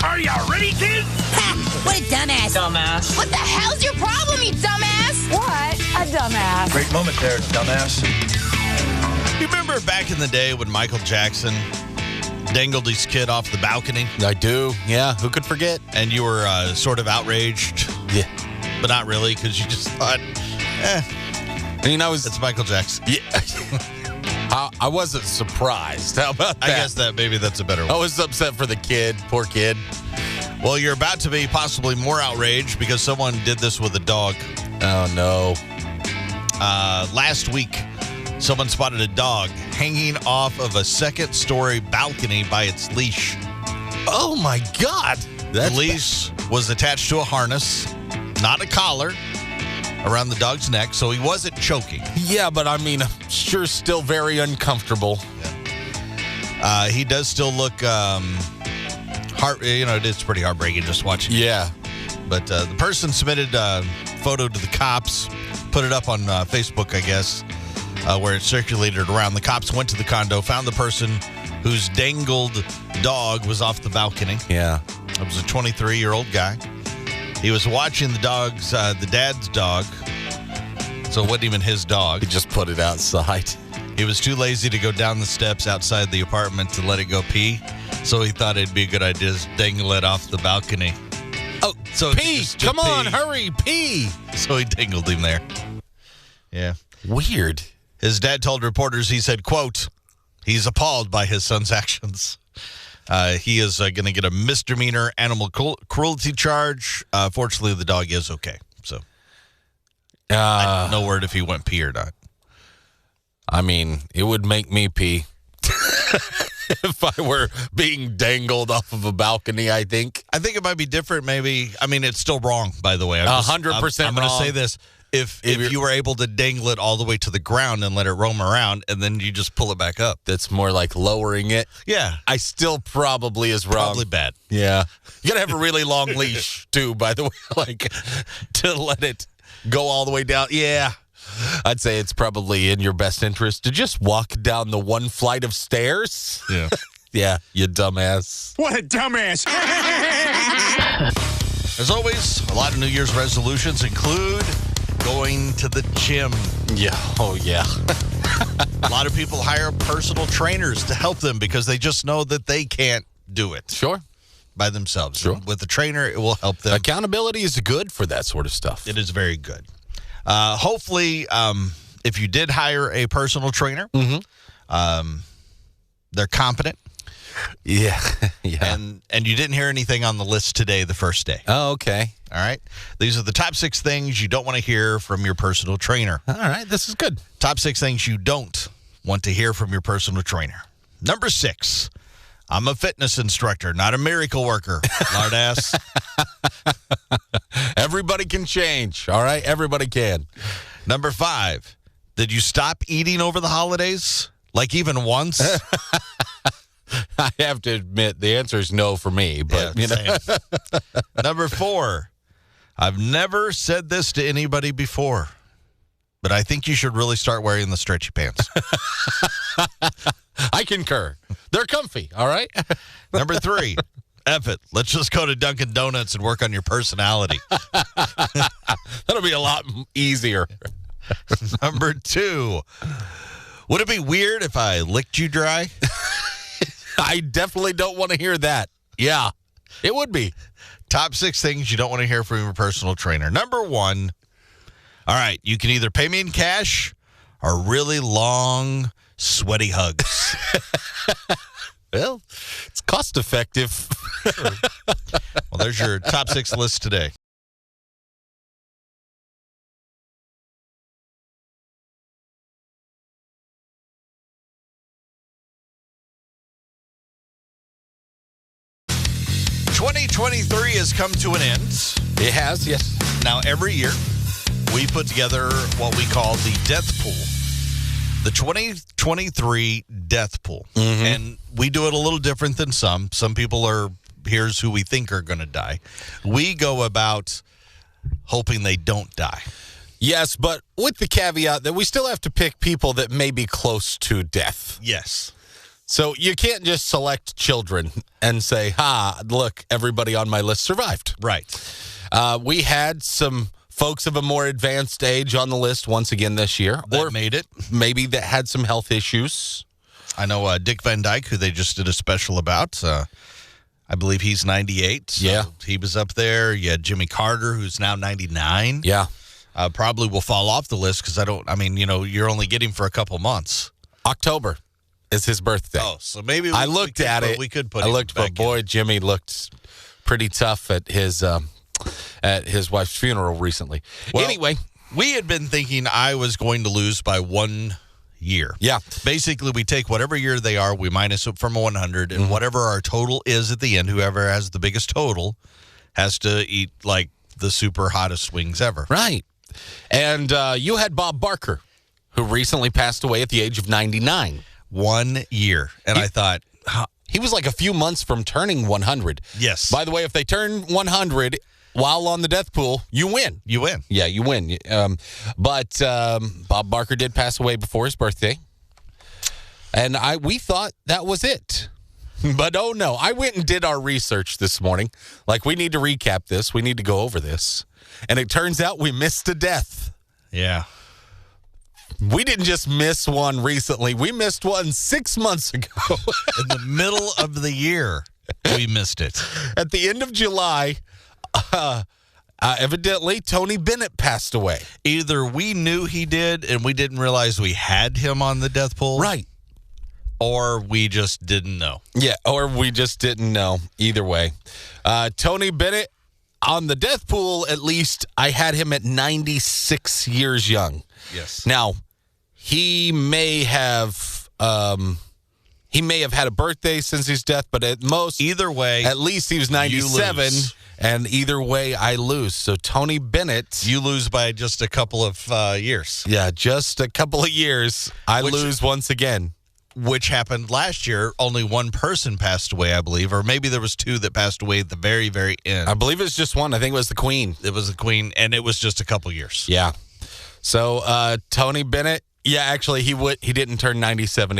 Are you ready, kids? Ha! What a dumbass. Dumbass. What the hell's your problem, you dumbass? What a dumbass. Great moment there, dumbass. You remember back in the day when Michael Jackson dangled his kid off the balcony? I do. Yeah. Who could forget? And you were sort of outraged. Yeah. But not really, because you just thought, I mean, it's Michael Jackson. Yeah. I wasn't surprised. How about that? I guess that's a better one. I was upset for the kid. Poor kid. Well, you're about to be possibly more outraged because someone did this with a dog. Oh, no. Last week, someone spotted a dog hanging off of a second-story balcony by its leash. Oh, my God. The leash was attached to a harness, not a collar, around the dog's neck, so he wasn't choking. Yeah, but I mean, sure, still very uncomfortable. He does still look it's pretty heartbreaking just watching. Yeah. But the person submitted a photo to the cops, put it up on Facebook, I guess, where it circulated around. The cops went to the condo, found the person whose dangled dog was off the balcony. Yeah. It was a 23-year-old guy. He was watching the dad's dog, so it wasn't even his dog. He just put it outside. He was too lazy to go down the steps outside the apartment to let it go pee, so he thought it'd be a good idea to dangle it off the balcony. Oh, so pee! Come on, hurry, pee! So he dangled him there. Yeah. Weird. His dad told reporters, he said, quote, he's appalled by his son's actions. He is going to get a misdemeanor animal cruelty charge. Fortunately, the dog is okay. So, no word if he went pee or not. I mean, it would make me pee if I were being dangled off of a balcony, I think. I think it might be different, maybe. I mean, it's still wrong, by the way. 100% I'm going to say this. If you were able to dangle it all the way to the ground and let it roam around, and then you just pull it back up. That's more like lowering it. Yeah. I still probably is wrong. Probably bad. Yeah. You got to have a really long leash, too, by the way, like, to let it go all the way down. Yeah. I'd say it's probably in your best interest to just walk down the one flight of stairs. Yeah. Yeah, you dumbass. What a dumbass. As always, a lot of New Year's resolutions include going to the gym. Yeah. Oh, yeah. A lot of people hire personal trainers to help them because they just know that they can't do it. Sure. By themselves. Sure. With a trainer, it will help them. Accountability is good for that sort of stuff. It is very good. Hopefully, if you did hire a personal trainer, they're competent. Yeah. Yeah. And you didn't hear anything on the list today, the first day. Oh, okay. All right. These are the top 6 things you don't want to hear from your personal trainer. All right. This is good. Top 6 things you don't want to hear from your personal trainer. Number 6, I'm a fitness instructor, not a miracle worker, lard ass. Everybody can change. All right. Everybody can. Number 5, did you stop eating over the holidays? Like even once? I have to admit, the answer is no for me. But Number 4, I've never said this to anybody before, but I think you should really start wearing the stretchy pants. I concur. They're comfy, all right? Number 3, F it. Let's just go to Dunkin' Donuts and work on your personality. That'll be a lot easier. Number 2, would it be weird if I licked you dry? I definitely don't want to hear that. Yeah, it would be. Top 6 things you don't want to hear from your personal trainer. Number 1, all right, you can either pay me in cash or really long, sweaty hugs. Well, it's cost effective. Sure. Well, there's your top 6 list today. '23 has come to an end. It has, yes. Now, every year, we put together what we call the death pool. The 2023 death pool. Mm-hmm. And we do it a little different than some. Some people are, here's who we think are going to die. We go about hoping they don't die. Yes, but with the caveat that we still have to pick people that may be close to death. Yes. So you can't just select children and say, look, everybody on my list survived. Right. We had some folks of a more advanced age on the list once again this year. That made it. Maybe that had some health issues. I know Dick Van Dyke, who they just did a special about. I believe he's 98. So yeah. He was up there. You had Jimmy Carter, who's now 99. Yeah. Probably will fall off the list because you're only getting for a couple months. October is his birthday. Oh, so maybe I looked at it. We could put I him looked, back but boy, Jimmy looked pretty tough at his wife's funeral recently. Well, anyway, we had been thinking I was going to lose by 1 year. Yeah. Basically, we take whatever year they are, we minus it from 100, and whatever our total is at the end, whoever has the biggest total has to eat like the super hottest wings ever. right. And you had Bob Barker, who recently passed away at the age of 99. 1 year. And I thought, He was like a few months from turning 100. yes. By the way, if they turn 100 while on the death pool, you win. You win. Yeah, you win. But Bob Barker did pass away before his birthday. And we thought that was it. But oh no, I went and did our research this morning. Like, we need to recap this. We need to go over this. And it turns out we missed a death. Yeah. We didn't just miss one recently. We missed one 6 months ago. In the middle of the year, we missed it. At the end of July, evidently, Tony Bennett passed away. Either we knew he did and we didn't realize we had him on the death pool. Right. Or we just didn't know. Yeah, or we just didn't know. Either way. Tony Bennett, on the death pool, at least, I had him at 96 years young. Yes. Now, he may have had a birthday since his death, but at most, Either way, at least he was 97, lose. and either way, I lose. So Tony Bennett, you lose by just a couple of years. yeah, just a couple of years, I lose once again. Which happened last year. Only one person passed away, I believe, or maybe there was two that passed away at the very, very end. I believe it's just one. I think it was the Queen. It was the Queen, and it was just a couple years. Yeah. So Tony Bennett, yeah, actually, he didn't turn 97.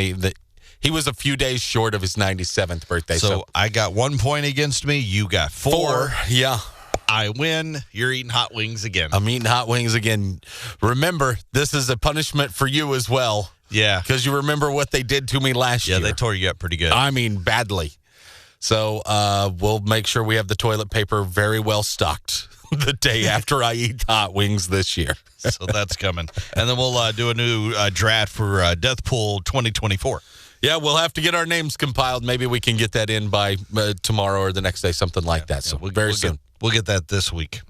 He was a few days short of his 97th birthday. So I got 1 point against me. You got four. Yeah. I win. You're eating hot wings again. I'm eating hot wings again. Remember, this is a punishment for you as well. Yeah. Because you remember what they did to me last year. Yeah, they tore you up pretty good. I mean, badly. So we'll make sure we have the toilet paper very well stocked the day after I eat hot wings this year. So that's coming. And then we'll do a new draft for Death Pool 2024. Yeah, we'll have to get our names compiled. Maybe we can get that in by tomorrow or the next day, something like that. So very soon. We'll get that this week.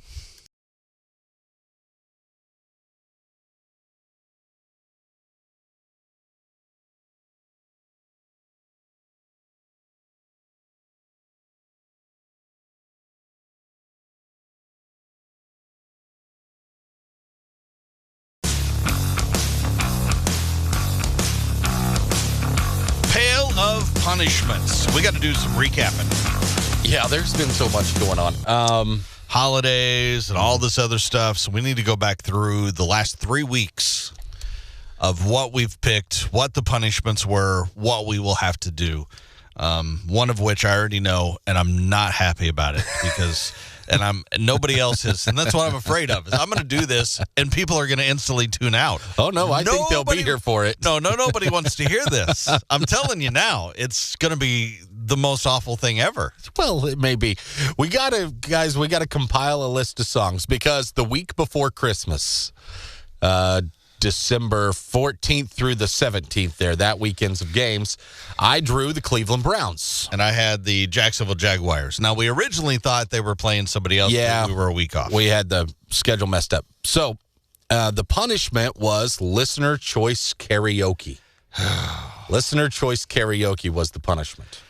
Pail of punishments. We got to do some recapping. Yeah, there's been so much going on. Holidays and all this other stuff. So we need to go back through the last 3 weeks of what we've picked, what the punishments were, what we will have to do. One of which I already know, and I'm not happy about it because, and nobody else is, and that's what I'm afraid of. Is I'm going to do this, and people are going to instantly tune out. Oh no, I think they'll be here for it. Nobody wants to hear this. I'm telling you now, it's going to be the most awful thing ever. Well, it may be. We gotta compile a list of songs because the week before Christmas, December 14th through the 17th there, that weekend's of games, I drew the Cleveland Browns. And I had the Jacksonville Jaguars. Now, we originally thought they were playing somebody else, Yeah. but we were a week off. We had the schedule messed up. So the punishment was listener choice karaoke. Listener choice karaoke was the punishment.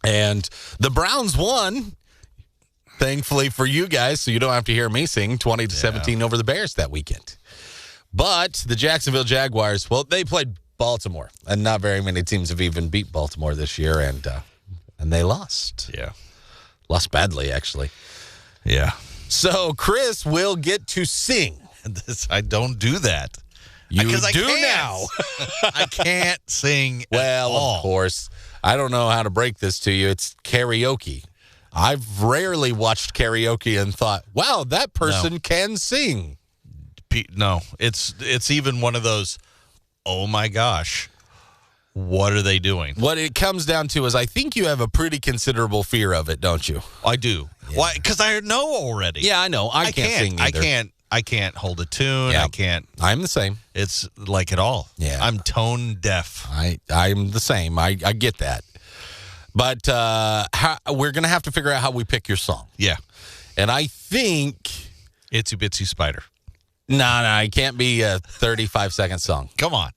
And the Browns won, thankfully for you guys, so you don't have to hear me sing 20-17 over the Bears that weekend. But the Jacksonville Jaguars, well, they played Baltimore, and not very many teams have even beat Baltimore this year, and they lost. Yeah. Lost badly, actually. Yeah. So Chris will get to sing. I don't do that. You Because I do can't. now. I can't sing Well, at all. of course. I don't know how to break this to you. It's karaoke. I've rarely watched karaoke and thought, wow, that person can sing. No, it's even one of those, oh my gosh, what are they doing? What it comes down to is I think you have a pretty considerable fear of it, don't you? I do. Yeah. Why? Because I know already. Yeah, I know. I can't sing either. I can't hold a tune. Yeah. I can't. I'm the same. It's like at all. Yeah. I'm tone deaf. I'm the same. I get that. But we're going to have to figure out how we pick your song. Yeah. And I think... Itsy Bitsy Spider. No, it can't be a 35-second song. Come on.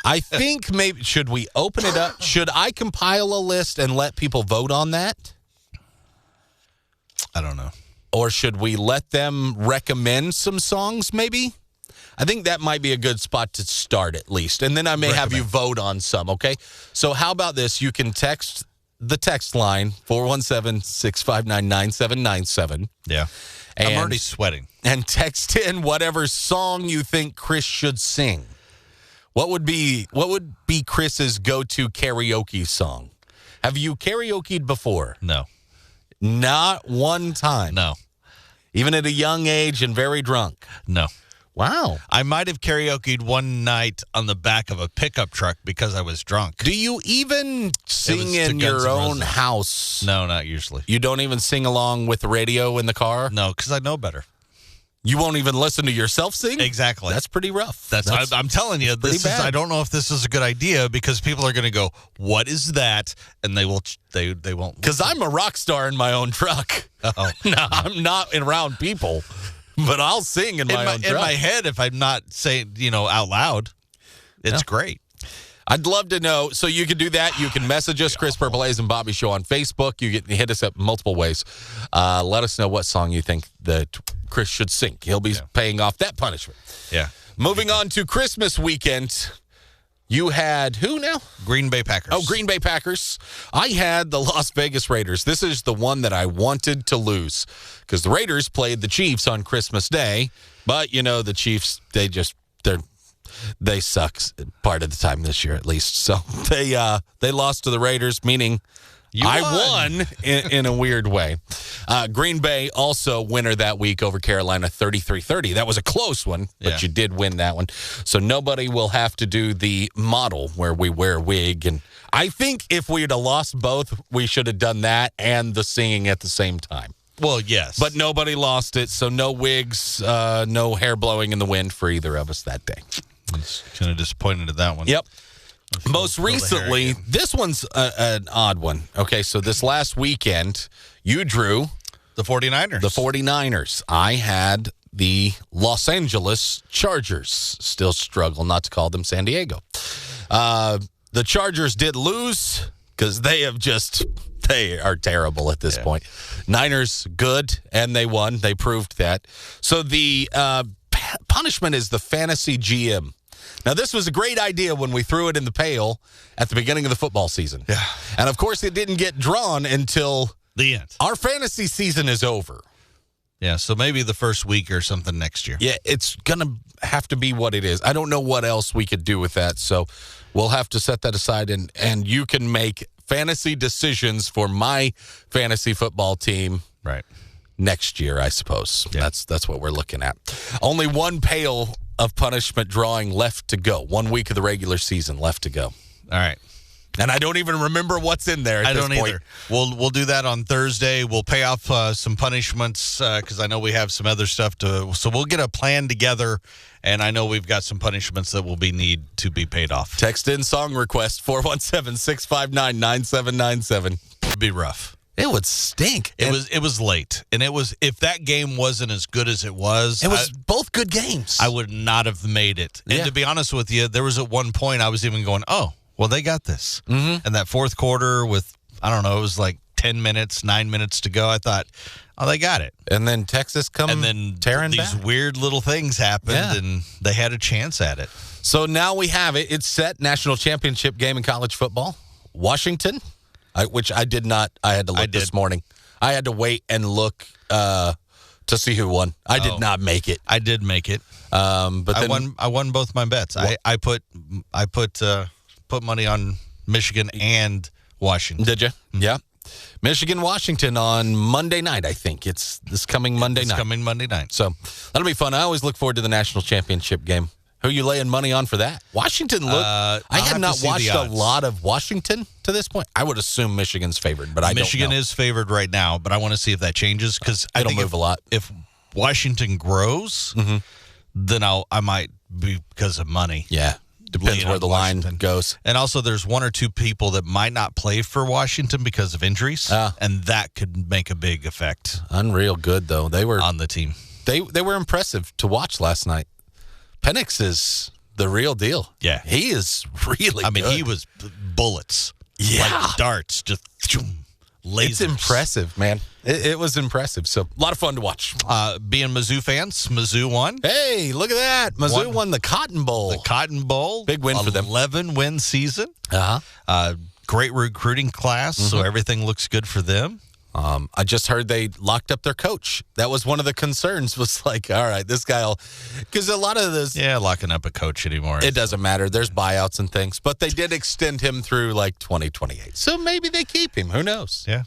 I think maybe... Should we open it up? Should I compile a list and let people vote on that? I don't know. Or should we let them recommend some songs, maybe? I think that might be a good spot to start at least. And then I may have you vote on some, okay? So how about this? You can text the text line, 417-659-9797. Yeah. I'm already sweating. And text in whatever song you think Chris should sing. What would be Chris's go-to karaoke song? Have you karaoke'd before? No. Not one time. No. Even at a young age and very drunk. No. Wow. I might have karaoke'd one night on the back of a pickup truck because I was drunk. Do you even sing in your own house? No, not usually. You don't even sing along with the radio in the car? No, because I know better. You won't even listen to yourself sing? Exactly. That's pretty rough. I'm telling you, this is. bad. I don't know if this is a good idea because people are going to go, "What is that?" And they won't. Because I'm a rock star in my own truck. Oh. No, I'm not around people, but I'll sing in my own truck. In my head, if I'm not saying, out loud, it's great. I'd love to know. So you can do that. You can message us, Chris Purple Haze and Bobby Show on Facebook. You can hit us up multiple ways. Let us know what song you think that Chris should sing. He'll be paying off that punishment. Yeah. Moving on to Christmas weekend. You had who now? Green Bay Packers. Oh, Green Bay Packers. I had the Las Vegas Raiders. This is the one that I wanted to lose because the Raiders played the Chiefs on Christmas Day. But, the Chiefs, they suck part of the time this year at least. So they lost to the Raiders, meaning I won in a weird way. Green Bay also winner that week over Carolina 33-30. That was a close one, but you did win that one. So nobody will have to do the model where we wear a wig. And I think if we'd have lost both, we should have done that and the singing at the same time. Well, yes. But nobody lost it, so no wigs, no hair blowing in the wind for either of us that day. I was kind of disappointed at that one. Yep. Most recently, this one's an odd one. Okay, so this last weekend, you drew the 49ers. The 49ers. I had the Los Angeles Chargers. Still struggle not to call them San Diego. The Chargers did lose because they are terrible at this point. Niners, good, and they won. They proved that. So the punishment is the fantasy GM. Now, this was a great idea when we threw it in the pail at the beginning of the football season. Yeah. And, of course, it didn't get drawn until the end. Our fantasy season is over. Yeah, so maybe the first week or something next year. Yeah, it's going to have to be what it is. I don't know what else we could do with that, so we'll have to set that aside, and you can make fantasy decisions for my fantasy football team next year, I suppose. Yeah. That's what we're looking at. Only one pail of punishment drawing left to go. 1 week of the regular season left to go. All right. And I don't even remember what's in there at this point. I don't either. We'll do that on Thursday. We'll pay off some punishments because I know we have some other stuff to. So we'll get a plan together, and I know we've got some punishments that will need to be paid off. Text in song request 417-659-9797. It'd be rough. It would stink. It was late, and it was if that game wasn't as good as it was both good games. I would not have made it. And to be honest with you, there was at one point I was even going, oh. Well, they got this. Mm-hmm. And that fourth quarter with, I don't know, it was like 10 minutes, 9 minutes to go. I thought, oh, they got it. And then Texas tearing these back. Weird little things happened, and they had a chance at it. So now we have it. It's set. National championship game in college football. Washington, which I did not. I had to look this morning. I had to wait and look to see who won. I did not make it. I did make it. But then I won both my bets. I put money on Michigan and Washington. Did you? Yeah. Michigan, Washington on Monday night, I think. It's this coming Monday night. Coming Monday night. So that'll be fun. I always look forward to the national championship game. Who are you laying money on for that? Washington looked. I had not watched a lot of Washington to this point. I would assume Michigan's favored, but Michigan don't know. is favored right now, but I want to see if that changes because It'll move a lot. If Washington grows, then I might be because of money. Yeah. Depends where the line goes. And also, there's one or two people that might not play for Washington because of injuries, and that could make a big effect. Unreal good, though. They were on the team. They were impressive to watch last night. Penix is the real deal. Yeah. He is really I mean, good. he was bullets. Yeah. Like darts. Just lasers. It's impressive, man. It was impressive. So, a lot of fun to watch. Being Mizzou fans, Mizzou won. Hey, look at that. Mizzou won the Cotton Bowl. The Cotton Bowl. Big win for them. 11-win season. Uh-huh. Great recruiting class, so everything looks good for them. I just heard they locked up their coach. That was one of the concerns was like, all right, this guy will, because a lot of this. Yeah, locking up a coach anymore. It doesn't matter. There's buyouts and things, but they did extend him through like 2028. So maybe they keep him. Who knows? Yeah.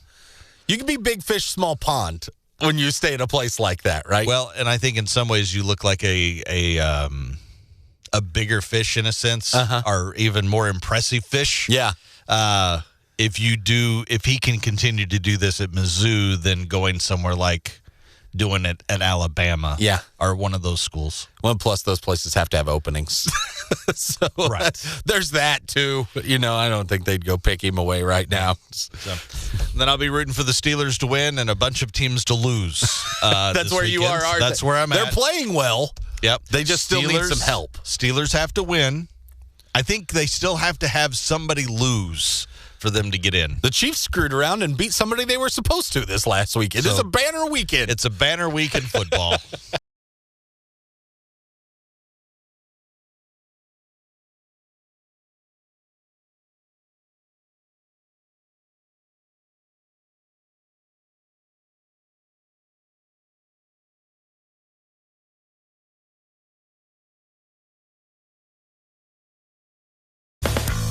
You can be big fish, small pond when you stay in a place like that, right? Well, and I think in some ways you look like a bigger fish in a sense, or even more impressive fish. Yeah. If he can continue to do this at Mizzou, then going somewhere like doing it at Alabama, or one of those schools. Well, plus those places have to have openings, so there's that too. You know, I don't think they'd go pick him away right now. So, then I'll be rooting for the Steelers to win and a bunch of teams to lose. That's where you are. That's where I'm at. They're playing well. Yep. They just still need some help. Steelers have to win. I think they still have to have somebody lose for them to get in. The Chiefs screwed around and beat somebody they were supposed to this last week. It is a banner weekend. It's a banner week in football.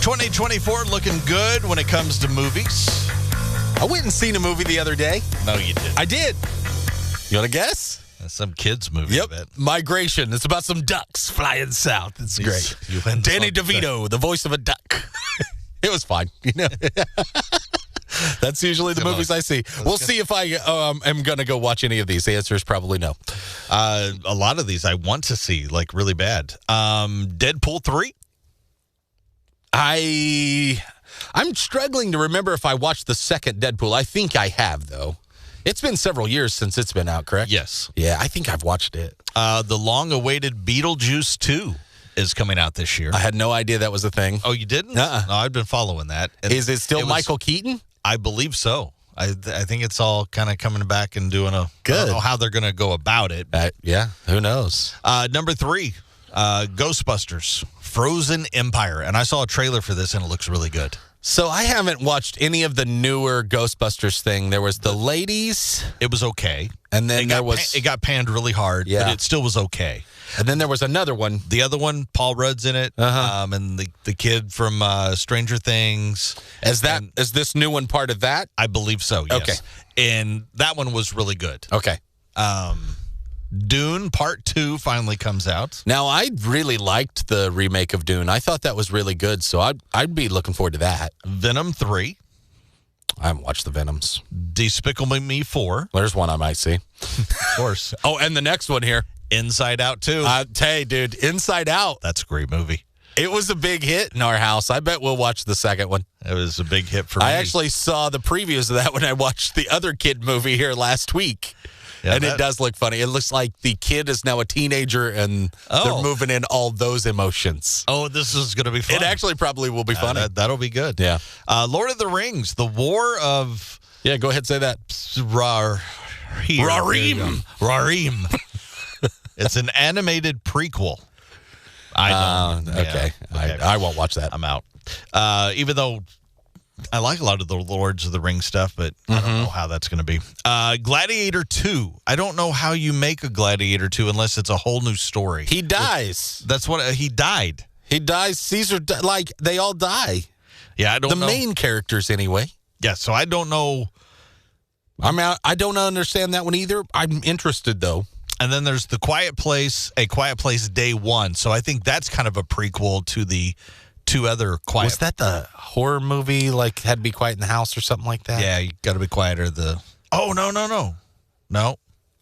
$2024 looking good when it comes to movies. I went and seen a movie the other day. No, you didn't. I did. You want to guess? That's some kids' movie. Yep. I bet. Migration. It's about some ducks flying south. It's great. Danny DeVito, the voice of a duck. It was fine. You know. That's usually the movies I see. We'll see if I am going to go watch any of these. The answer is probably no. A lot of these I want to see, like really bad. Deadpool 3. I'm struggling to remember if I watched the second Deadpool. I think I have, though. It's been several years since it's been out, correct? Yes. Yeah, I think I've watched it. The long-awaited Beetlejuice 2 is coming out this year. I had no idea that was a thing. Oh, you didn't? Uh-uh. No, I've been following that. And is it still Michael Keaton? I believe so. I think it's all kind of coming back and doing Good. I don't know how they're going to go about it. Yeah, who knows? Number 3, Ghostbusters, Frozen Empire. And I saw a trailer for this, and it looks really good. So I haven't watched any of the newer Ghostbusters thing. There was the ladies. It was okay. And then it got panned really hard, but it still was okay. And then there was another one. The other one, Paul Rudd's in it, and the kid from Stranger Things. Is this new one part of that? I believe so, yes. Okay. And that one was really good. Okay. Dune Part 2 finally comes out. Now, I really liked the remake of Dune. I thought that was really good, so I'd be looking forward to that. Venom 3. I haven't watched the Venoms. Despicable Me 4. There's one I might see. Of course. Oh, and the next one here. Inside Out 2. Hey, dude, Inside Out. That's a great movie. It was a big hit in our house. I bet we'll watch the second one. It was a big hit for me. I actually saw the previews of that when I watched the other kid movie here last week. Yeah, and it does look funny. It looks like the kid is now a teenager, and they're moving in all those emotions. Oh, this is going to be fun. It actually probably will be funny. That'll be good. Yeah. Lord of the Rings, the War of... Yeah, go ahead and say that. Rarim. It's an animated prequel. I don't. Okay. I won't watch that. I'm out. Even though I like a lot of the Lords of the Rings stuff, but I don't know how that's going to be. Gladiator 2. I don't know how you make a Gladiator 2 unless it's a whole new story. He dies. That's what he died. He dies. Caesar, they all die. Yeah, I don't know. The main characters, anyway. Yeah, so I don't know. I don't understand that one either. I'm interested, though. And then there's The Quiet Place, A Quiet Place Day 1. So I think that's kind of a prequel to the two other Quiet. Was that the horror movie, had to be quiet in the house or something like that? Yeah, you got to be quieter. Oh, no.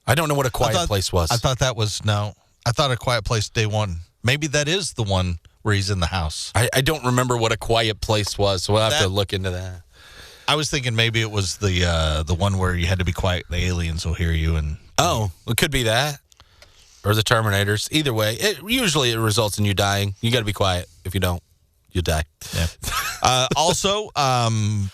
I don't know what A Quiet Place was. I thought that was, no. I thought A Quiet Place Day 1. Maybe that is the one where he's in the house. I don't remember what A Quiet Place was, so we'll have to look into that. I was thinking maybe it was the one where you had to be quiet. The aliens will hear you. Oh, it could be that. Or the Terminators. Either way, usually it results in you dying. You got to be quiet. If you don't, you die. Yeah. Also,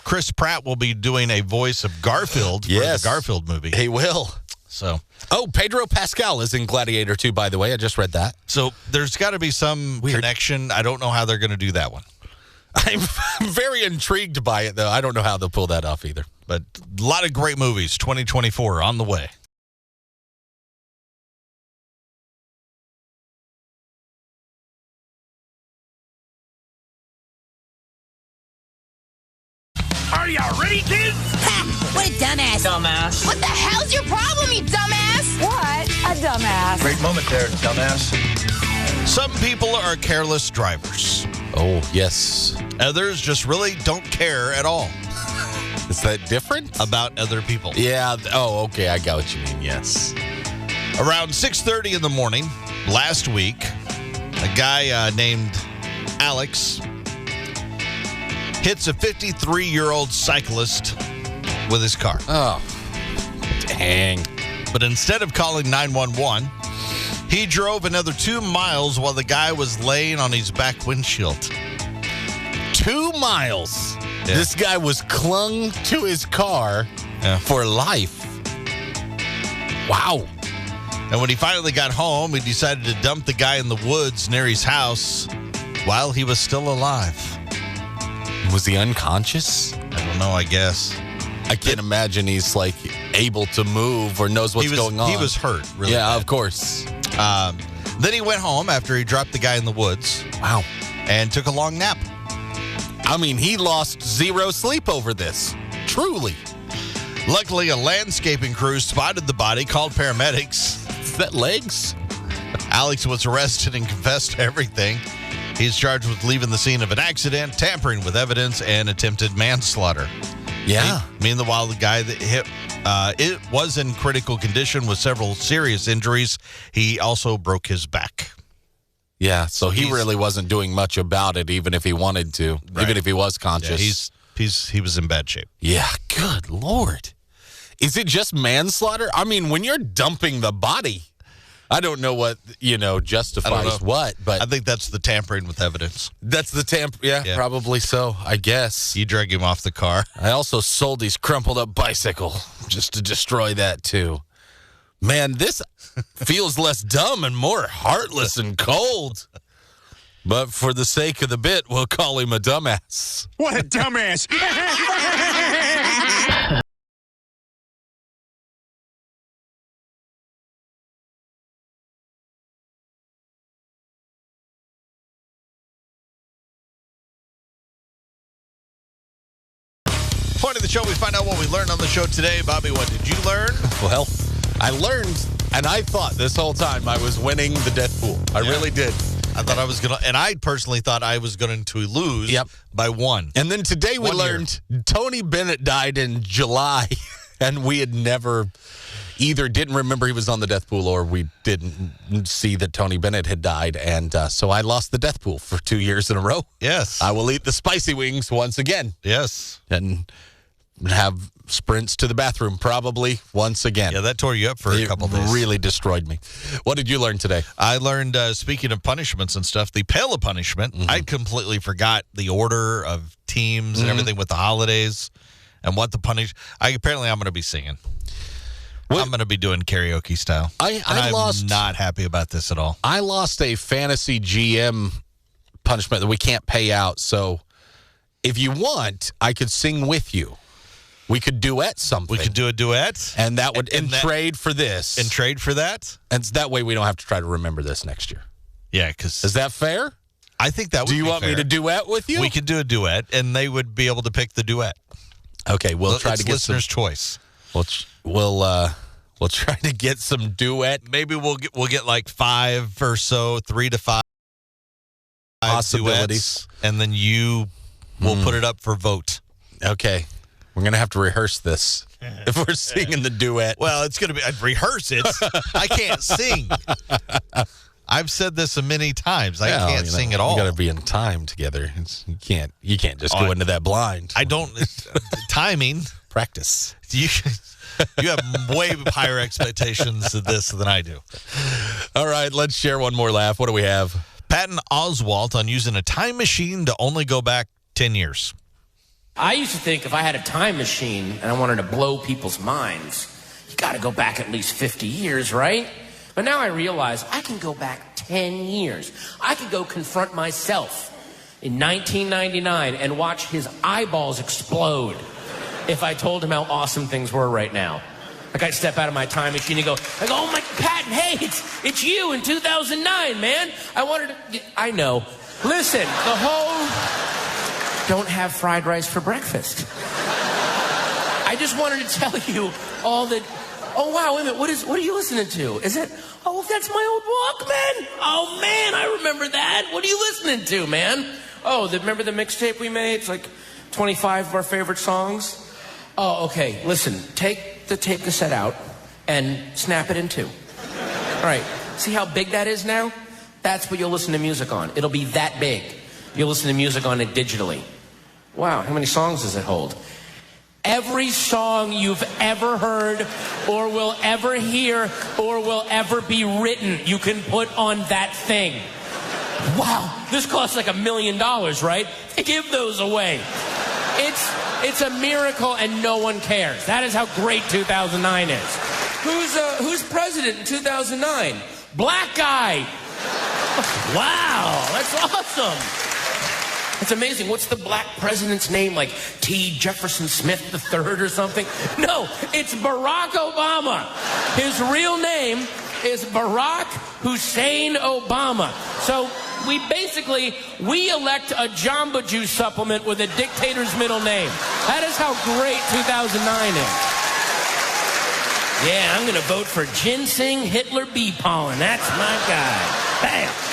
Chris Pratt will be doing a voice of Garfield for the Garfield movie. He will. So. Oh, Pedro Pascal is in Gladiator 2, by the way. I just read that. So there's got to be some connection. I don't know how they're going to do that one. I'm very intrigued by it, though. I don't know how they'll pull that off either. But a lot of great movies. 2024 on the way. Are you ready, kids? Ha! What a dumbass. Dumbass. What the hell's your problem, you dumbass? What a dumbass. Great moment there, dumbass. Some people are careless drivers. Oh, yes. Others just really don't care at all Is that different? about other people. Yeah. Oh, okay. I got what you mean. Yes. Around 6:30 in the morning last week, a guy named Alex hits a 53-year-old cyclist with his car. Oh, dang. But instead of calling 911, he drove another 2 miles while the guy was laying on his back windshield. 2 miles. Yeah. This guy was clung to his car for life. Wow. And when he finally got home, he decided to dump the guy in the woods near his house while he was still alive. Was he unconscious? I don't know, I guess. I can't imagine he's able to move or knows what's going on. He was hurt, really. Yeah, bad. of course. Then he went home after he dropped the guy in the woods. Wow. And took a long nap. I mean, he lost zero sleep over this. Truly. Luckily, a landscaping crew spotted the body, called paramedics. Is that legs? Alex was arrested and confessed to everything. He's charged with leaving the scene of an accident, tampering with evidence, and attempted manslaughter. Yeah. Meanwhile, the guy that hit it was in critical condition with several serious injuries. He also broke his back. Yeah, so he really wasn't doing much about it, even if he wanted to, even if he was conscious. Yeah, he was in bad shape. Yeah, good Lord. Is it just manslaughter? I mean, when you're dumping the body, I don't know what, justifies what, but I think that's the tampering with evidence. that's the yeah, probably so, I guess. You drag him off the car. I also sold his crumpled up bicycle just to destroy that, too. Man, this feels less dumb and more heartless and cold. But for the sake of the bit, we'll call him a dumbass. What a dumbass. Point of the show, we find out what we learned on the show today. Bobby, what did you learn? Well, I learned, and I thought this whole time I was winning the death pool. I really did. I thought I was going to, and I personally thought I was going to lose by 1. And then today we learned Tony Bennett died in July, and we had never either didn't remember he was on the death pool or we didn't see that Tony Bennett had died. And so I lost the death pool for 2 years in a row. Yes. I will eat the spicy wings once again. Yes. And have sprints to the bathroom probably once again. Yeah, that tore you up for a couple days. It really destroyed me. What did you learn today? I learned, speaking of punishments and stuff, the Pail of punishment. I completely forgot the order of teams and everything with the holidays and what the punish. Apparently, I'm going to be singing. I'm going to be doing karaoke style. I'm not happy about this at all. I lost a fantasy GM punishment that we can't pay out, so if you want, I could sing with you. We could duet something. We could do a duet. And that would trade for this. And trade for that? And that way we don't have to try to remember this next year. Yeah, because... Is that fair? I think that would be Do you want fair. me to duet with you? We could do a duet, and they would be able to pick the duet. Okay, we'll try to get listener's choice. We'll try to get some duet. Maybe we'll get like 5 or so, 3 to 5 possibilities, duets, and then you will put it up for vote. Okay, we're gonna have to rehearse this if we're singing the duet. Well, it's gonna be rehearse it. I can't sing. I've said this many times. I can't sing at all. You got to be in time together. You can't just go into that blind. I don't. Timing. Practice. You have way higher expectations of this than I do. All right, let's share one more laugh. What do we have? Patton Oswalt on using a time machine to only go back 10 years. I used to think if I had a time machine and I wanted to blow people's minds, you got to go back at least 50 years, right? But now I realize I can go back 10 years. I could go confront myself in 1999 and watch his eyeballs explode if I told him how awesome things were right now. Like I'd step out of my time machine and go, oh my, Patton, hey, it's you in 2009, man. I know. Listen, the whole, don't have fried rice for breakfast. I just wanted to tell you all that. Oh, wow, wait a minute, what are you listening to? Is it, oh, that's my old Walkman? Oh, man, I remember that. What are you listening to, man? Oh, remember the mixtape we made? It's like 25 of our favorite songs. Oh, okay, listen, take the tape cassette out and snap it in two. All right, see how big that is now? That's what you'll listen to music on. It'll be that big. You'll listen to music on it digitally. Wow, how many songs does it hold? Every song you've ever heard or will ever hear or will ever be written, you can put on that thing. Wow, this costs like $1 million, right? Give those away. It's a miracle and no one cares. That is how great 2009 is. Who's president in 2009? Black guy. Wow, that's awesome. It's amazing. What's the black president's name? Like T. Jefferson Smith III or something? No, it's Barack Obama. His real name is Barack Hussein Obama. So we elect a Jamba Juice supplement with a dictator's middle name. That is how great 2009 is. Yeah, I'm going to vote for ginseng Hitler bee pollen. That's my guy. Bam.